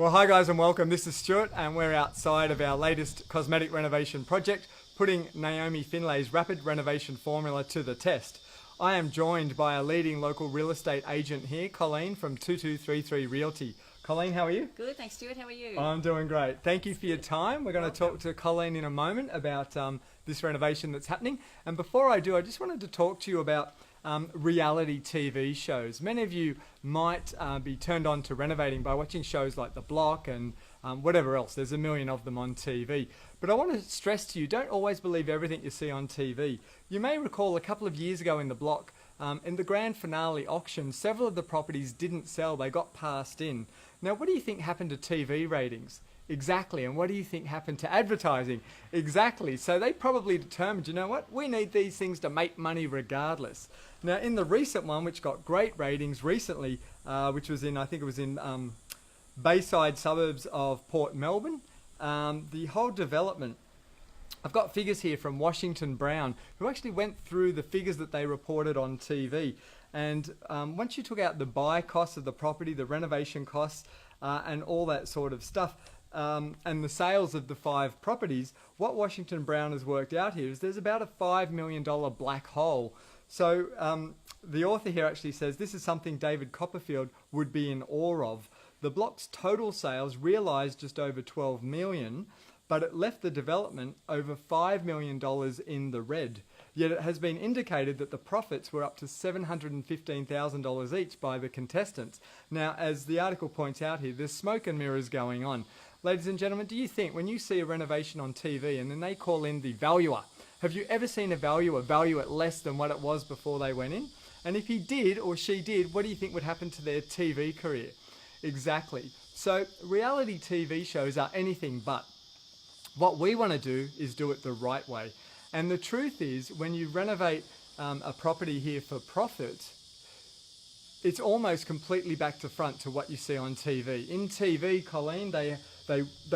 Well, hi guys and welcome. This is Stuart and we're outside of our latest cosmetic renovation project, putting Naomi Finlay's rapid renovation formula to the test. I am joined by a leading local real estate agent here, Colleen from 2233 Realty. Colleen, how are you? Good, thanks Stuart. How are you? I'm doing great. Thank you for your time. We're going to talk to Colleen in a moment about this renovation that's happening. And before I do, I just wanted to talk to you about reality TV shows. Many of you might be turned on to renovating by watching shows like The Block and whatever else. There's a million of them on TV. But I want to stress to you, don't always believe everything you see on TV. You may recall a couple of years ago in The Block, in the grand finale auction, several of the properties didn't sell. They got passed in. Now, what do you think happened to TV ratings? Exactly. And what do you think happened to advertising? Exactly. So they probably determined, you know what, we need these things to make money regardless. Now, in the recent one, which got great ratings recently, which was in, I think it was in Bayside suburbs of Port Melbourne, the whole development, I've got figures here from Washington Brown, who actually went through the figures that they reported on TV. And once you took out the buy costs of the property, the renovation costs, and all that sort of stuff, and the sales of the 5 properties, what Washington Brown has worked out here is there's about a $5 million black hole. So the author here actually says this is something David Copperfield would be in awe of. The block's total sales realised just over $12 million, but it left the development over $5 million in the red. Yet it has been indicated that the profits were up to $715,000 each by the contestants. Now, as the article points out here, there's smoke and mirrors going on. Ladies and gentlemen, do you think when you see a renovation on TV and then they call in the valuer, have you ever seen a valuer value it less than what it was before they went in? And if he did or she did, what do you think would happen to their TV career? Exactly. So reality TV shows are anything but. What we want to do is do it the right way. And the truth is, when you renovate a property here for profit, it's almost completely back to front to what you see on TV. In TV, Colleen, they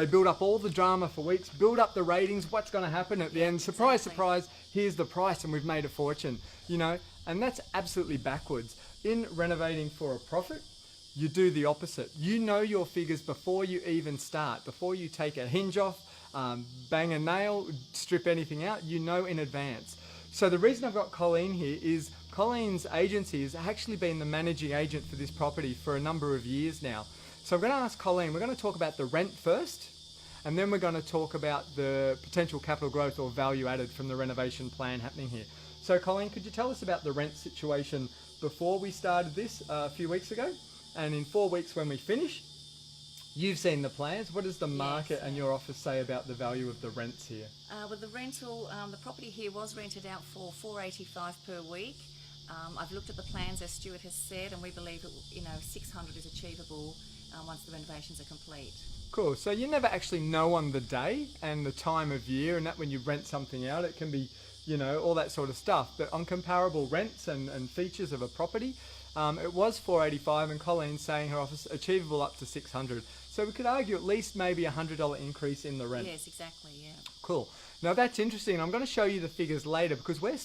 build up all the drama for weeks, build up the ratings, what's going to happen at the end. Surprise, surprise, here's the price and we've made a fortune, you know, and that's absolutely backwards. In renovating for a profit, you do the opposite. You know your figures before you even start, before you take a hinge off, bang a nail, strip anything out, you know in advance. So the reason I've got Colleen here is Colleen's agency has actually been the managing agent for this property for a number of years now. So I'm going to ask Colleen, we're going to talk about the rent first, and then we're going to talk about the potential capital growth or value added from the renovation plan happening here. So Colleen, could you tell us about the rent situation before we started this a few weeks ago? And in 4 weeks when we finish, you've seen the plans. What does the market and your office say about the value of the rents here? Well, the rental, the property here was rented out for $485 per week. I've looked at the plans as Stuart has said, and we believe that $600 is achievable once the renovations are complete. Cool. So you never actually know on the day and the time of year, and that when you rent something out, it can be, you know, all that sort of stuff. But on comparable rents and features of a property, it was $485, and Colleen's saying her office achievable up to $600. So we could argue at least maybe a $100 increase in the rent. Yes, exactly, yeah. Cool. Now that's interesting. I'm going to show you the figures later because we're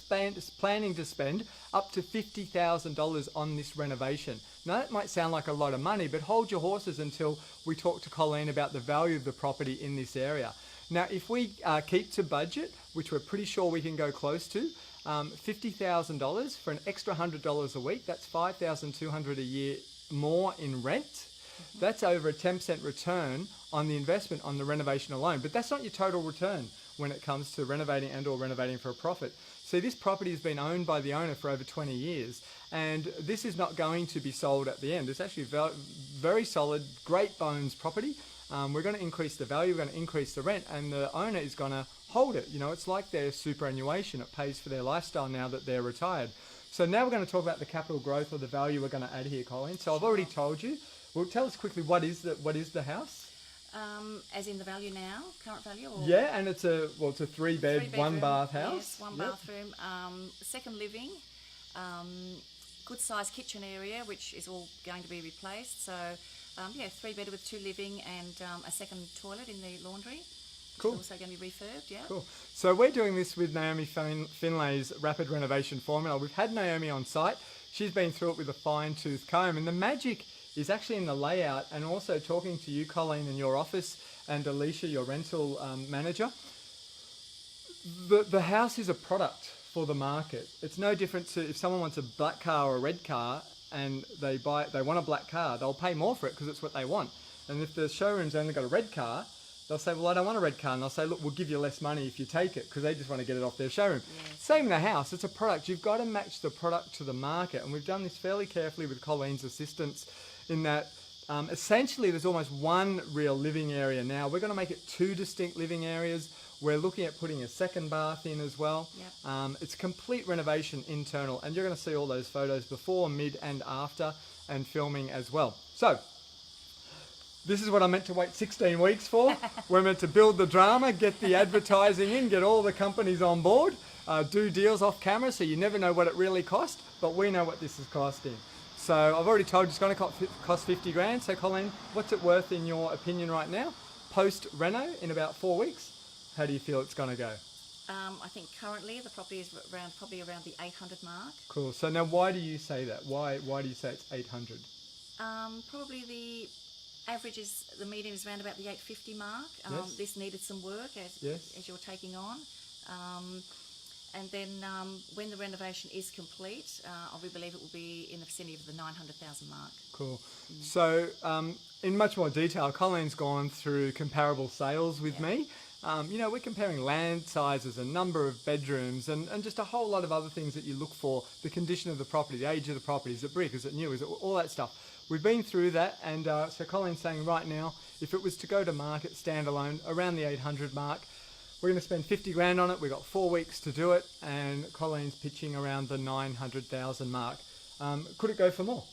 planning to spend up to $50,000 on this renovation. Now that might sound like a lot of money, but hold your horses until we talk to Colleen about the value of the property in this area. Now if we keep to budget, which we're pretty sure we can go close to, $50,000 for an extra $100 a week, that's $5,200 a year more in rent. That's over a 10% return on the investment on the renovation alone. But that's not your total return when it comes to renovating and or renovating for a profit. See, this property has been owned by the owner for over 20 years, and this is not going to be sold at the end. It's actually very solid, great bones property. We're going to increase the value, we're going to increase the rent, and the owner is going to hold it. You know, it's like their superannuation. It pays for their lifestyle now that they're retired. So now we're going to talk about the capital growth or the value we're going to add here, Colleen. So I've already told you. Well, tell us quickly, what is the house? As in the value now, current value? Or? Yeah, and it's a 3-bed, 1-bath house. Yes, 1 bathroom, second living, good sized kitchen area, which is all going to be replaced. So, 3-bed with 2 living and a second toilet in the laundry. Cool. Also going to be refurbed, yeah. Cool. So we're doing this with Naomi Finlay's rapid renovation formula. We've had Naomi on site. She's been through it with a fine-tooth comb, and the magic is actually in the layout, and also talking to you, Colleen, in your office, and Alicia, your rental manager. The house is a product for the market. It's no different to if someone wants a black car or a red car and they want a black car, they'll pay more for it because it's what they want. And if the showroom's only got a red car, they'll say, well, I don't want a red car. And they'll say, look, we'll give you less money if you take it, because they just want to get it off their showroom. Yes. Same in a house. It's a product. You've got to match the product to the market. And we've done this fairly carefully with Colleen's assistance in that essentially there's almost one real living area now. We're going to make it 2 distinct living areas. We're looking at putting a second bath in as well. Yep. It's complete renovation internal, and you're going to see all those photos before, mid and after, and filming as well. So this is what I meant to wait 16 weeks for. We're meant to build the drama, get the advertising in, get all the companies on board, do deals off camera, so you never know what it really cost, but we know what this is costing. So I've already told you it's going to cost 50 grand. So Colleen, what's it worth in your opinion right now? Post reno in about 4 weeks, how do you feel it's going to go? I think currently the property is probably around the 800 mark. Cool. So now why do you say that? Why do you say it's 800? Probably the average is, the median is around about the 850 mark. Yes. This needed some work Yes. as you're taking on. And then when the renovation is complete, we believe it will be in the vicinity of the 900,000 mark. Cool. So in much more detail, Colleen's gone through comparable sales with me. We're comparing land sizes and number of bedrooms and just a whole lot of other things that you look for, the condition of the property, the age of the property, is it brick, is it new, is it all that stuff. We've been through that, and so Colleen's saying right now, if it was to go to market standalone around the 800 mark, we're going to spend 50 grand on it. We've got 4 weeks to do it, and Colleen's pitching around the 900,000 mark. Could it go for more?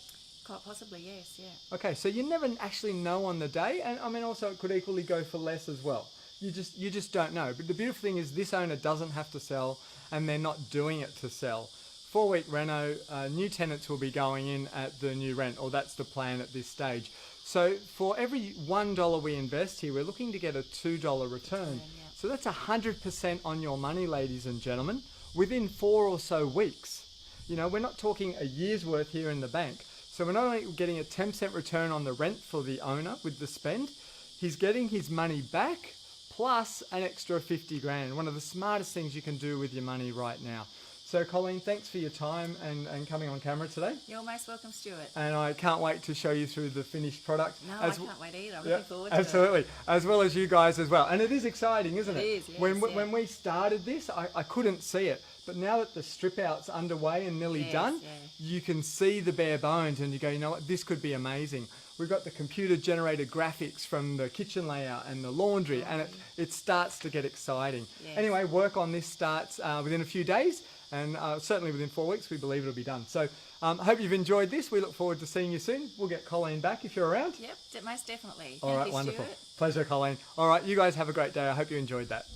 Quite possibly, yes, yeah. Okay, so you never actually know on the day, and I mean also it could equally go for less as well. You just don't know. But the beautiful thing is this owner doesn't have to sell, and they're not doing it to sell. 4-week reno, new tenants will be going in at the new rent, or that's the plan at this stage. So for every $1 we invest here, we're looking to get a $2 return. Yeah. So that's 100% on your money, ladies and gentlemen, within 4 or so weeks. You know, we're not talking a year's worth here in the bank. So we're not only getting a 10% return on the rent for the owner with the spend, he's getting his money back plus an extra 50 grand. One of the smartest things you can do with your money right now. So Colleen, thanks for your time and coming on camera today. You're most welcome, Stuart. And I can't wait to show you through the finished product. No, I can't wait either. I'm looking forward to absolutely. As well as you guys as well. And it is exciting, isn't it? It is, yes, When we started this, I couldn't see it. But now that the strip out's underway and nearly done, you can see the bare bones and you go, you know what, this could be amazing. We've got the computer generated graphics from the kitchen layout and the laundry, and it starts to get exciting. Yes. Anyway, work on this starts within a few days, and certainly within 4 weeks we believe it'll be done. So hope you've enjoyed this. We look forward to seeing you soon. We'll get Colleen back if you're around. Yep, most definitely. All right, Thank you, wonderful. Stuart. Pleasure, Colleen. All right, you guys have a great day. I hope you enjoyed that.